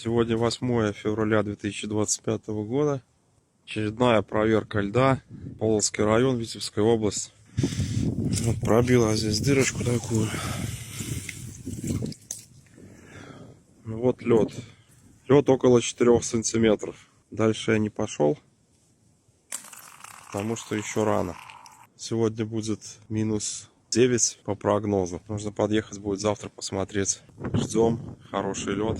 Сегодня 8 февраля 2025 года. Очередная проверка льда. Полоцкий район, Витебская область. Вот пробила здесь дырочку такую. Вот лед. Лед около 4 сантиметров. Дальше я не пошел, потому что еще рано. Сегодня будет минус 9 по прогнозу. Нужно подъехать будет завтра посмотреть. Ждем. Хороший лед.